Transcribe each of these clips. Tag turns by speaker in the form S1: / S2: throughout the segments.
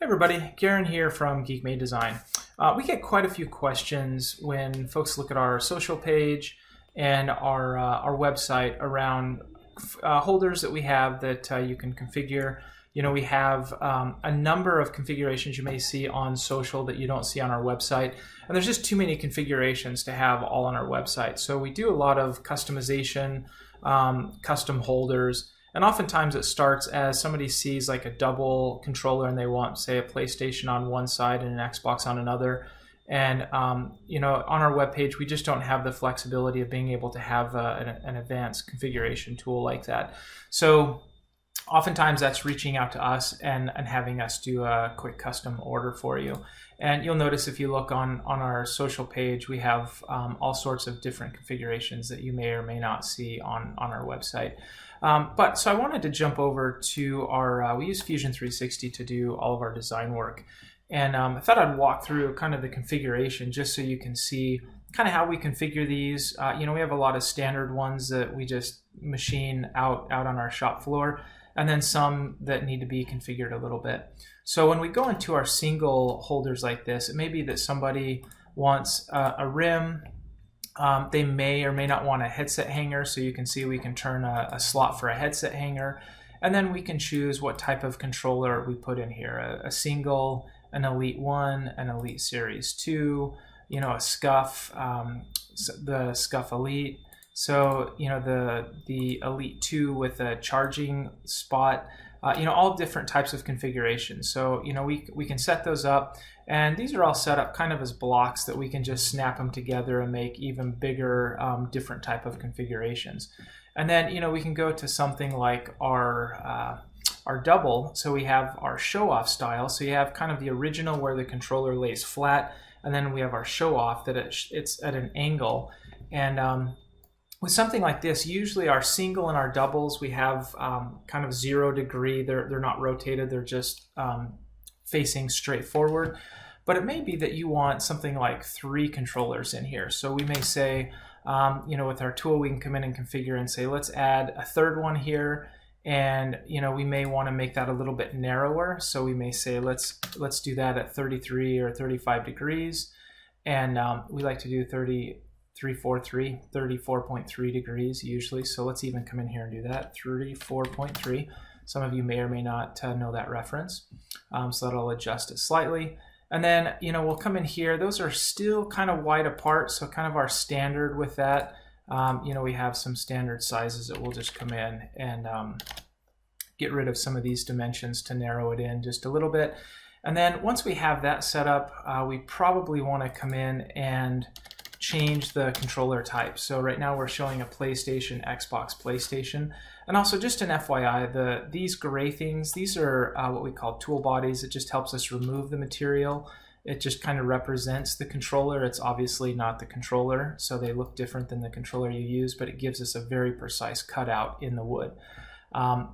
S1: Everybody, Garen here from Geek Made Design. We get quite a few questions when folks look at our social page and our website around holders that we have that you can configure. You know, we have a number of configurations you may see on social that you don't see on our website, and there's just too many configurations to have all on our website. So we do a lot of customization, custom holders. And oftentimes it starts as somebody sees like a double controller and they want, say, a PlayStation on one side and an Xbox on another. And, you know, on our webpage, we just don't have the flexibility of being able to have an advanced configuration tool like that. So oftentimes that's reaching out to us and having us do a quick custom order for you. And you'll notice if you look on our social page, we have all sorts of different configurations that you may or may not see on our website. So I wanted to jump over to our, we use Fusion 360 to do all of our design work. And I thought I'd walk through kind of the configuration just so you can see kind of how we configure these. You know, we have a lot of standard ones that we just machine out on our shop floor, and then some that need to be configured a little bit. So when we go into our single holders like this, it may be that somebody wants a rim. They may or may not want a headset hanger, so you can see we can turn a slot for a headset hanger, and then we can choose what type of controller we put in here, a single, an Elite 1, an Elite Series 2, you know, a SCUF, the SCUF Elite. So, you know, the Elite 2 with a charging spot, you know, all different types of configurations. So, you know, we can set those up, and these are all set up kind of as blocks that we can just snap them together and make even bigger, different type of configurations. And then, you know, we can go to something like our double. So we have our show-off style. So you have kind of the original where the controller lays flat, and then we have our show-off that it's at an angle. And with something like this, usually our single and our doubles, we have kind of 0 degree. They're not rotated. They're just facing straight forward. But it may be that you want something like 3 controllers in here. So we may say, you know, with our tool, we can come in and configure and say, let's add a third one here. And, you know, we may want to make that a little bit narrower. So we may say, let's do that at 33 or 35 degrees. And we like to do 34.3 degrees usually. So let's even come in here and do that, 34.3. Some of you may or may not know that reference. So that'll adjust it slightly. And then, you know, we'll come in here. Those are still kind of wide apart. So kind of our standard with that. You know, we have some standard sizes that we'll just come in and get rid of some of these dimensions to narrow it in just a little bit. And then once we have that set up, we probably want to come in and change the controller type. So right now we're showing a PlayStation, Xbox, PlayStation. And also just an FYI, these gray things, these are what we call tool bodies. It just helps us remove the material. It just kind of represents the controller. It's obviously not the controller, so they look different than the controller you use, but it gives us a very precise cutout in the wood.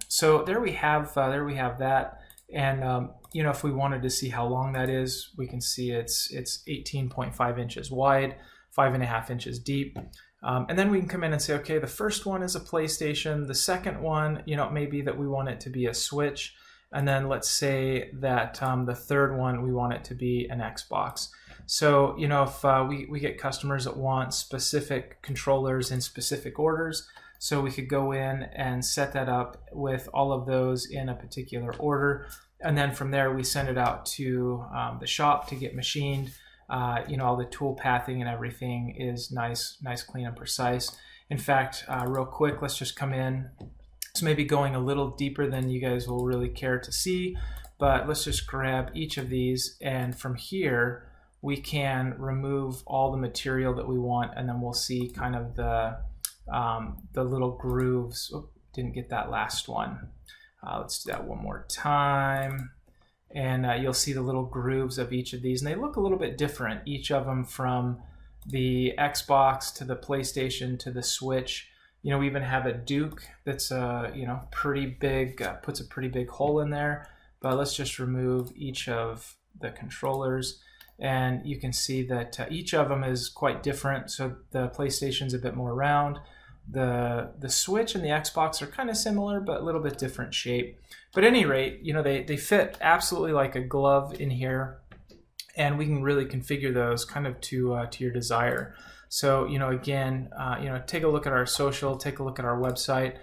S1: So there we have that. And you know, if we wanted to see how long that is, we can see it's 18.5 inches wide, 5.5 inches deep. And then we can come in and say, okay, the first one is a PlayStation. The second one, you know, it may be that we want it to be a Switch. And then let's say that the third one, we want it to be an Xbox. So, you know, if we get customers that want specific controllers in specific orders, so we could go in and set that up with all of those in a particular order. And then from there, we send it out to the shop to get machined. You know, all the tool pathing and everything is nice, clean, and precise. In fact, real quick, let's just come in. So maybe going a little deeper than you guys will really care to see, but let's just grab each of these, and from here we can remove all the material that we want, and then we'll see kind of the little grooves. Oh, didn't get that last one. Let's do that one more time. And you'll see the little grooves of each of these, and they look a little bit different, each of them, from the Xbox to the PlayStation to the Switch. You know, we even have a Duke that's you know, pretty big, puts a pretty big hole in there. But let's just remove each of the controllers, and you can see that each of them is quite different. So the PlayStation's a bit more round, The Switch and the Xbox are kind of similar, but a little bit different shape. But at any rate, you know, they fit absolutely like a glove in here, and we can really configure those kind of to your desire. So, you know, again, you know, take a look at our social, take a look at our website.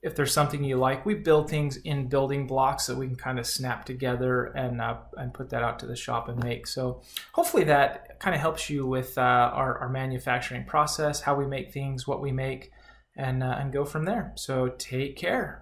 S1: If there's something you like, we build things in building blocks that we can kind of snap together and put that out to the shop and make. So hopefully that kind of helps you with our manufacturing process, how we make things, what we make, and go from there. So take care.